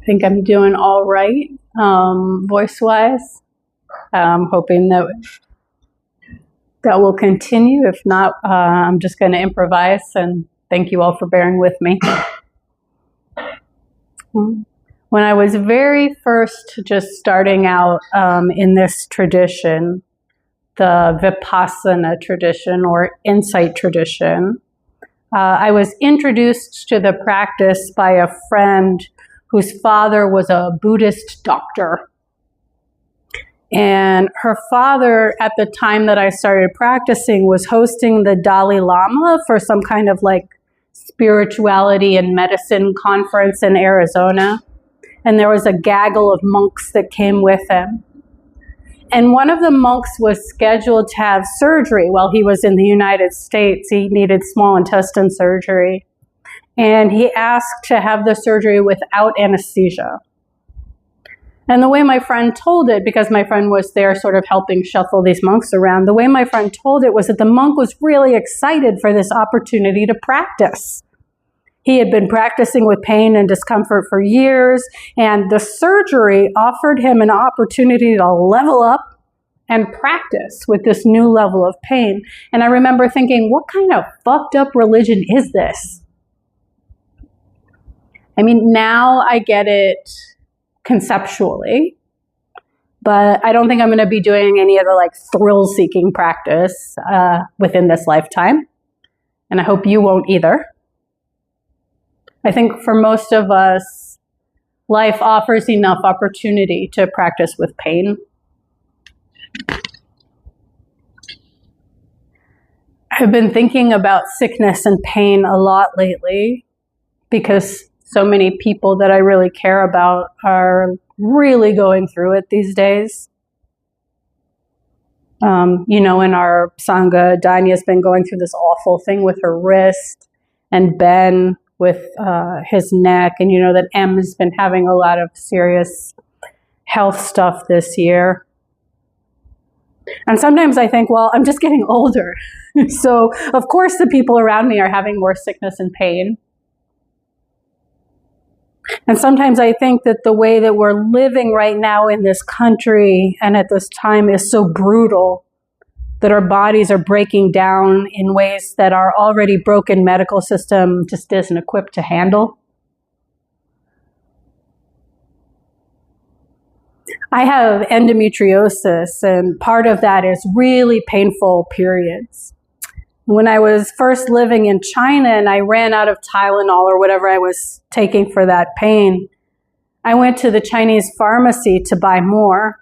think I'm doing all right, voice-wise. I'm hoping that will continue. If not, I'm just going to improvise, and thank you all for bearing with me. When I was very first just starting out in this tradition, the Vipassana tradition or insight tradition, I was introduced to the practice by a friend whose father was a Buddhist doctor. And her father, at the time that I started practicing, was hosting the Dalai Lama for some kind of like spirituality and medicine conference in Arizona. And there was a gaggle of monks that came with him. And one of the monks was scheduled to have surgery while he was in the United States. He needed small intestine surgery. And he asked to have the surgery without anesthesia. And the way my friend told it, because my friend was there sort of helping shuffle these monks around, the way my friend told it was that the monk was really excited for this opportunity to practice. He had been practicing with pain and discomfort for years, and the surgery offered him an opportunity to level up and practice with this new level of pain. And I remember thinking, what kind of fucked up religion is this? I mean, now I get it conceptually, but I don't think I'm going to be doing any of the like thrill-seeking practice within this lifetime, and I hope you won't either. I think for most of us, life offers enough opportunity to practice with pain. I've been thinking about sickness and pain a lot lately because so many people that I really care about are really going through it these days. In our Sangha, Danya's been going through this awful thing with her wrist, and Ben with his neck, and you know that M has been having a lot of serious health stuff this year. And sometimes I think, well, I'm just getting older. So of course the people around me are having more sickness and pain. And sometimes I think that the way that we're living right now in this country and at this time is so brutal that our bodies are breaking down in ways that our already broken medical system just isn't equipped to handle. I have endometriosis, and part of that is really painful periods. When I was first living in China and I ran out of Tylenol or whatever I was taking for that pain, I went to the Chinese pharmacy to buy more.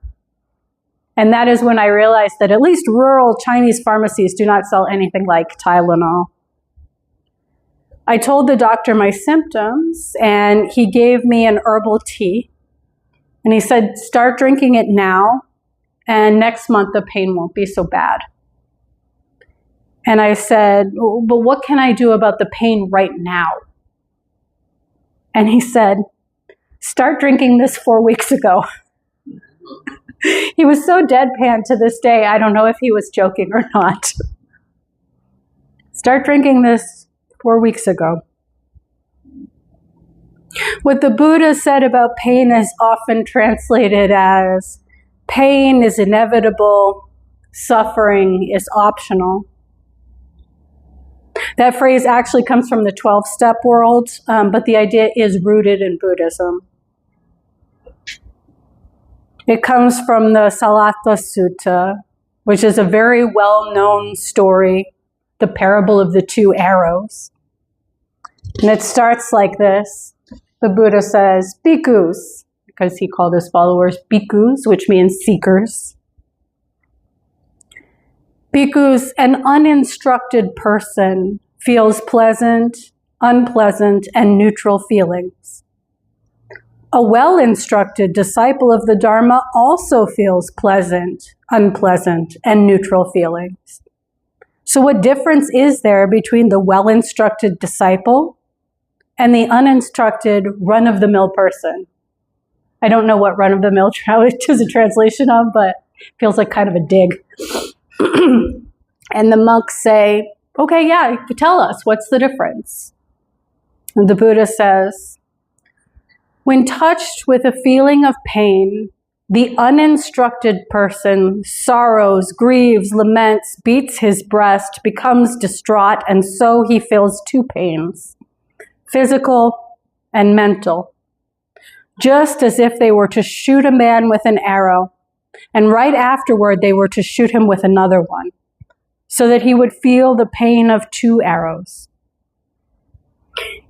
And that is when I realized that at least rural Chinese pharmacies do not sell anything like Tylenol. I told the doctor my symptoms, and he gave me an herbal tea. And he said, start drinking it now, and next month the pain won't be so bad. And I said, but what can I do about the pain right now? And he said, start drinking this 4 weeks ago. He was so deadpan to this day, I don't know if he was joking or not. Start drinking this 4 weeks ago. What the Buddha said about pain is often translated as, pain is inevitable, suffering is optional. That phrase actually comes from the 12-step world, but the idea is rooted in Buddhism. It comes from the Salatta Sutta, which is a very well-known story, the parable of the two arrows. And it starts like this. The Buddha says, bhikkhus, because he called his followers bhikkhus, which means seekers. Bhikkhus, an uninstructed person feels pleasant, unpleasant, and neutral feelings. A well-instructed disciple of the Dharma also feels pleasant, unpleasant, and neutral feelings. So what difference is there between the well-instructed disciple and the uninstructed run-of-the-mill person? I don't know what run-of-the-mill is a translation of, but it feels like kind of a dig. And the monks say, okay, yeah, tell us, what's the difference? And the Buddha says, When touched with a feeling of pain, the uninstructed person sorrows, grieves, laments, beats his breast, becomes distraught, and so he feels two pains, physical and mental, just as if they were to shoot a man with an arrow, and right afterward they were to shoot him with another one, so that he would feel the pain of two arrows.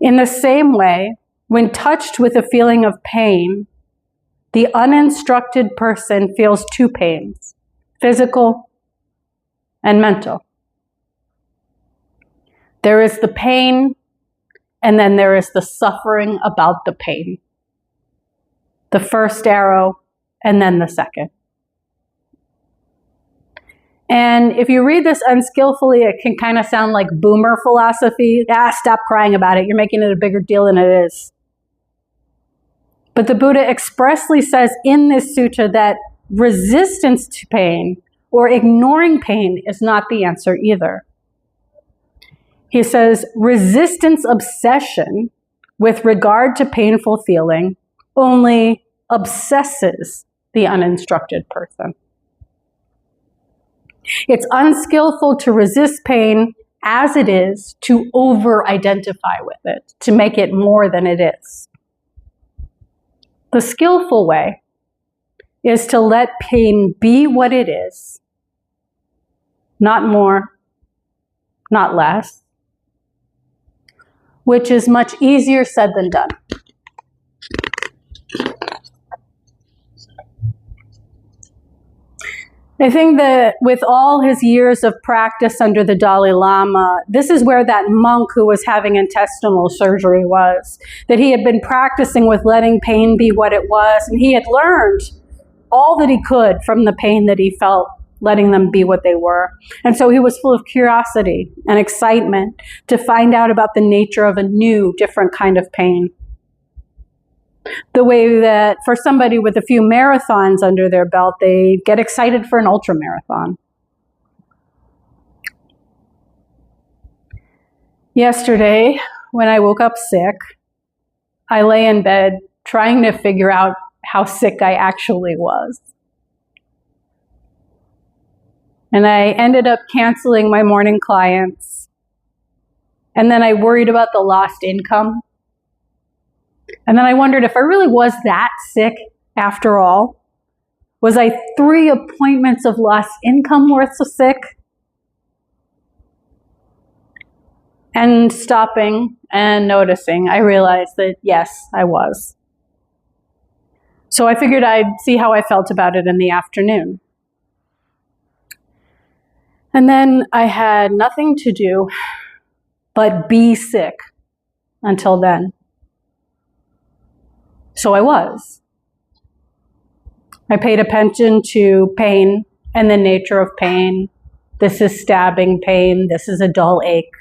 In the same way, when touched with a feeling of pain, the uninstructed person feels two pains, physical and mental. There is the pain, and then there is the suffering about the pain. The first arrow, and then the second. And if you read this unskillfully, it can kind of sound like boomer philosophy. Stop crying about it. You're making it a bigger deal than it is. But the Buddha expressly says in this sutta that resistance to pain or ignoring pain is not the answer either. He says resistance obsession with regard to painful feeling only obsesses the uninstructed person. It's unskillful to resist pain as it is to over-identify with it, to make it more than it is. The skillful way is to let pain be what it is, not more, not less, which is much easier said than done. I think that with all his years of practice under the Dalai Lama, this is where that monk who was having intestinal surgery was. That he had been practicing with letting pain be what it was, and he had learned all that he could from the pain that he felt, letting them be what they were. And so he was full of curiosity and excitement to find out about the nature of a new, different kind of pain. The way that for somebody with a few marathons under their belt, they get excited for an ultra marathon. Yesterday, when I woke up sick, I lay in bed trying to figure out how sick I actually was. And I ended up canceling my morning clients. And then I worried about the lost income. And then I wondered if I really was that sick after all. Was I 3 appointments of lost income worth so sick? And stopping and noticing, I realized that yes, I was. So I figured I'd see how I felt about it in the afternoon. And then I had nothing to do but be sick until then. So I was. I paid attention to pain and the nature of pain. This is stabbing pain. This is a dull ache.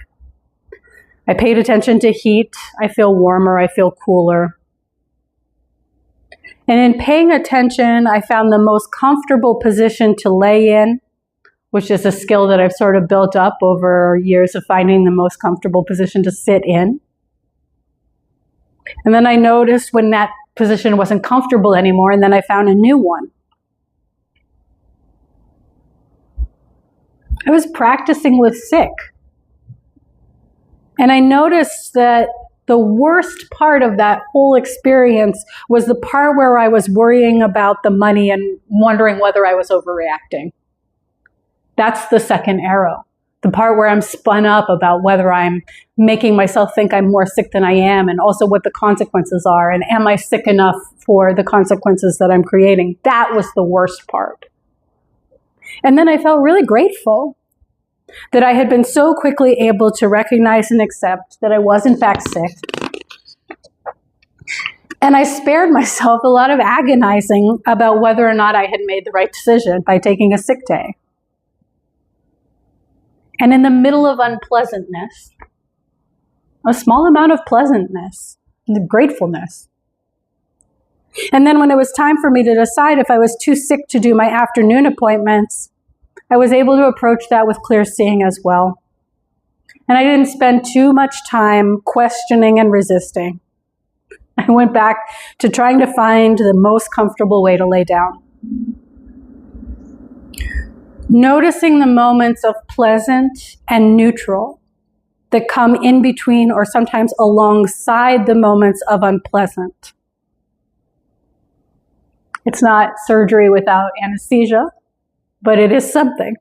I paid attention to heat. I feel warmer. I feel cooler. And in paying attention, I found the most comfortable position to lay in, which is a skill that I've sort of built up over years of finding the most comfortable position to sit in. And then I noticed when that position wasn't comfortable anymore, and then I found a new one. I was practicing with sick. And I noticed that the worst part of that whole experience was the part where I was worrying about the money and wondering whether I was overreacting. That's the second arrow. The part where I'm spun up about whether I'm making myself think I'm more sick than I am, and also what the consequences are, and am I sick enough for the consequences that I'm creating. That was the worst part. And then I felt really grateful that I had been so quickly able to recognize and accept that I was in fact sick. And I spared myself a lot of agonizing about whether or not I had made the right decision by taking a sick day. And in the middle of unpleasantness, a small amount of pleasantness, and gratefulness. And then when it was time for me to decide if I was too sick to do my afternoon appointments, I was able to approach that with clear seeing as well. And I didn't spend too much time questioning and resisting, I went back to trying to find the most comfortable way to lay down. Noticing the moments of pleasant and neutral that come in between or sometimes alongside the moments of unpleasant. It's not surgery without anesthesia, but it is something.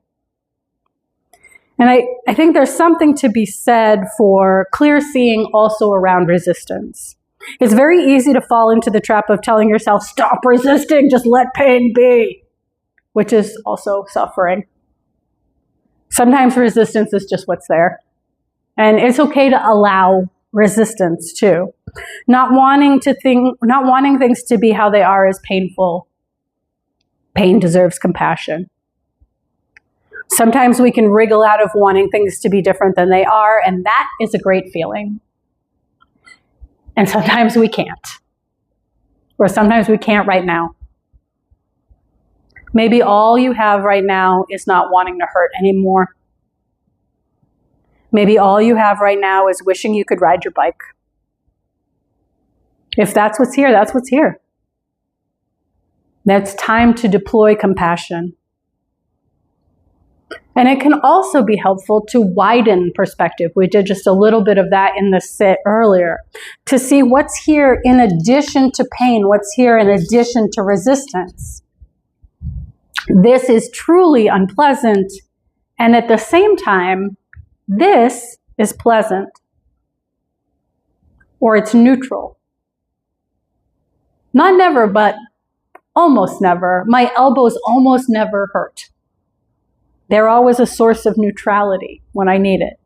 And I think there's something to be said for clear seeing also around resistance. It's very easy to fall into the trap of telling yourself, stop resisting, just let pain be, which is also suffering. Sometimes resistance is just what's there. And it's okay to allow resistance too. Not wanting things to be how they are is painful. Pain deserves compassion. Sometimes we can wriggle out of wanting things to be different than they are, and that is a great feeling. And sometimes we can't. Or sometimes we can't right now. Maybe all you have right now is not wanting to hurt anymore. Maybe all you have right now is wishing you could ride your bike. If that's what's here, that's what's here. That's time to deploy compassion. And it can also be helpful to widen perspective. We did just a little bit of that in the sit earlier. To see what's here in addition to pain, what's here in addition to resistance. This is truly unpleasant, and at the same time, this is pleasant. Or it's neutral. Not never, but almost never. My elbows almost never hurt. They're always a source of neutrality when I need it.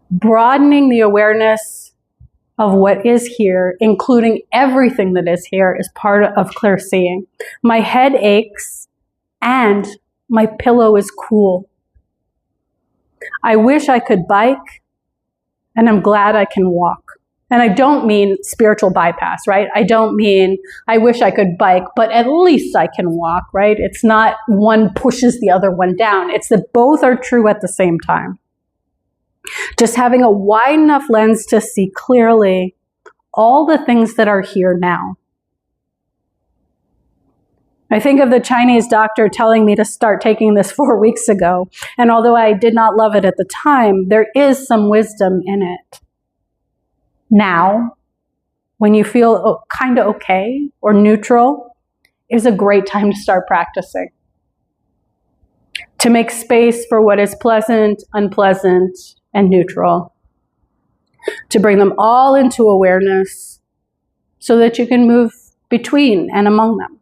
Broadening the awareness of what is here, including everything that is here, is part of clear seeing. My head aches and my pillow is cool. I wish I could bike, and I'm glad I can walk. And I don't mean spiritual bypass, right? I don't mean I wish I could bike, but at least I can walk, right? It's not one pushes the other one down. It's that both are true at the same time. Just having a wide enough lens to see clearly all the things that are here now. I think of the Chinese doctor telling me to start taking this 4 weeks ago. And although I did not love it at the time, there is some wisdom in it. Now, when you feel kind of okay or neutral, is a great time to start practicing. To make space for what is pleasant, unpleasant, and neutral. To bring them all into awareness so that you can move between and among them.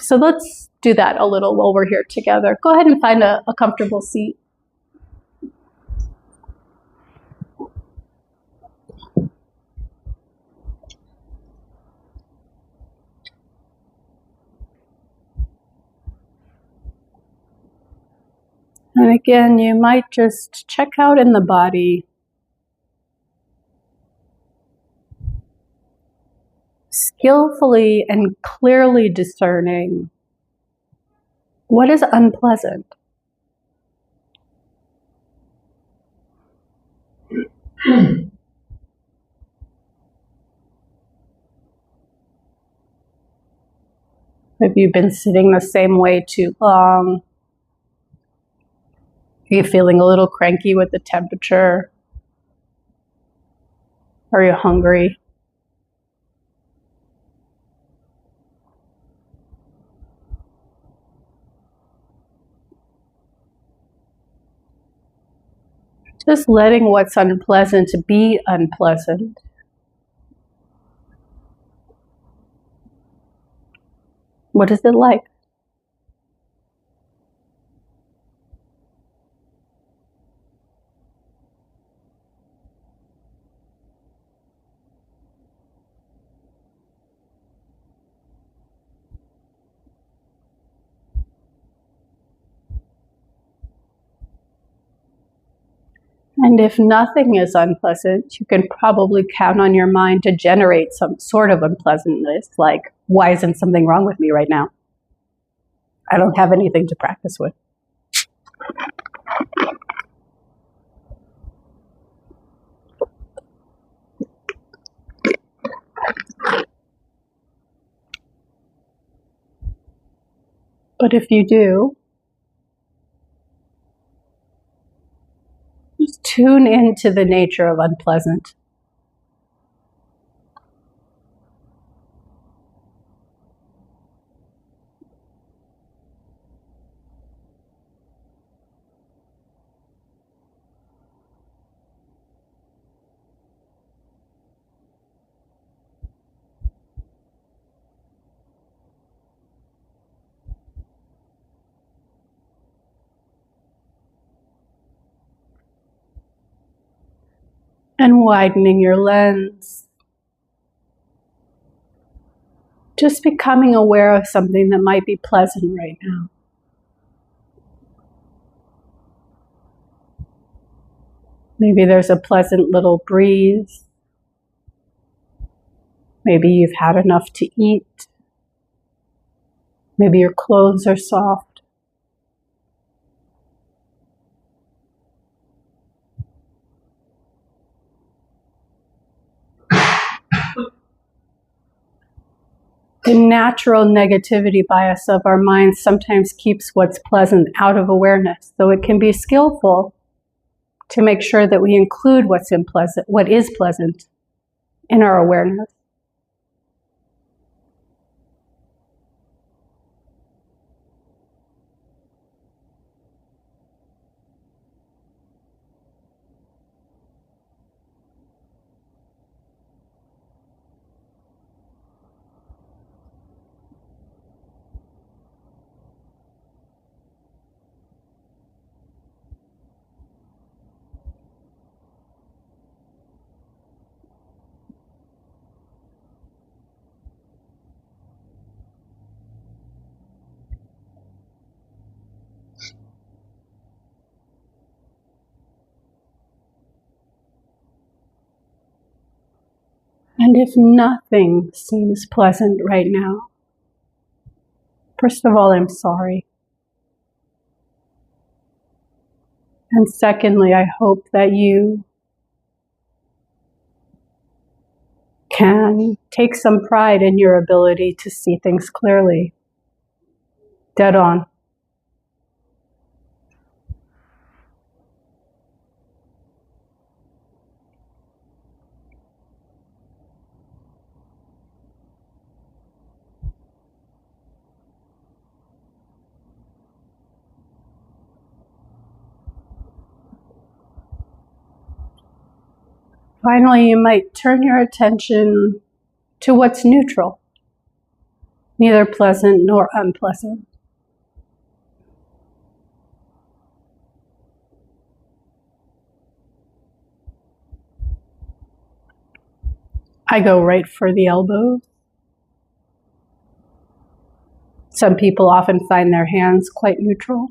So let's do that a little while we're here together. Go ahead and find a comfortable seat. And again, you might just check out in the body. Skillfully and clearly discerning what is unpleasant. Have you been sitting the same way too long? Are you feeling a little cranky with the temperature? Are you hungry? Just letting what's unpleasant be unpleasant. What is it like? And if nothing is unpleasant, you can probably count on your mind to generate some sort of unpleasantness, like, why isn't something wrong with me right now? I don't have anything to practice with. But if you do, just tune into the nature of unpleasant. And widening your lens. Just becoming aware of something that might be pleasant right now. Maybe there's a pleasant little breeze. Maybe you've had enough to eat. Maybe your clothes are soft. The natural negativity bias of our minds sometimes keeps what's pleasant out of awareness, so it can be skillful to make sure that we include what is pleasant in our awareness. And if nothing seems pleasant right now, first of all, I'm sorry. And secondly, I hope that you can take some pride in your ability to see things clearly, dead on. Finally, you might turn your attention to what's neutral, neither pleasant nor unpleasant. I go right for the elbows. Some people often find their hands quite neutral.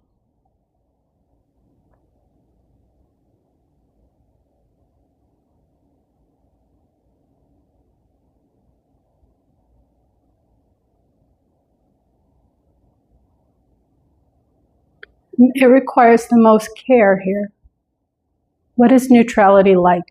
It requires the most care here. What is neutrality like?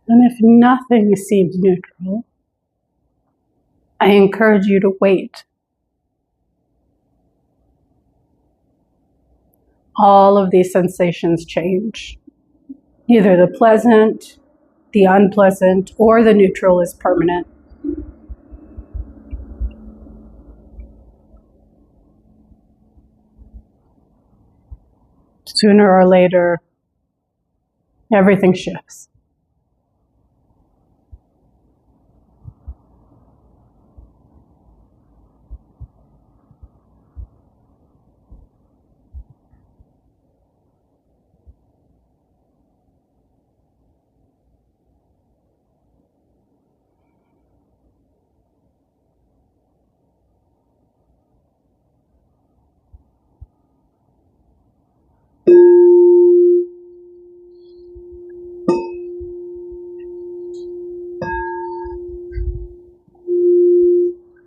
And if nothing seems neutral, I encourage you to wait. All of these sensations change. Either the pleasant, the unpleasant, or the neutral is permanent. Sooner or later, everything shifts.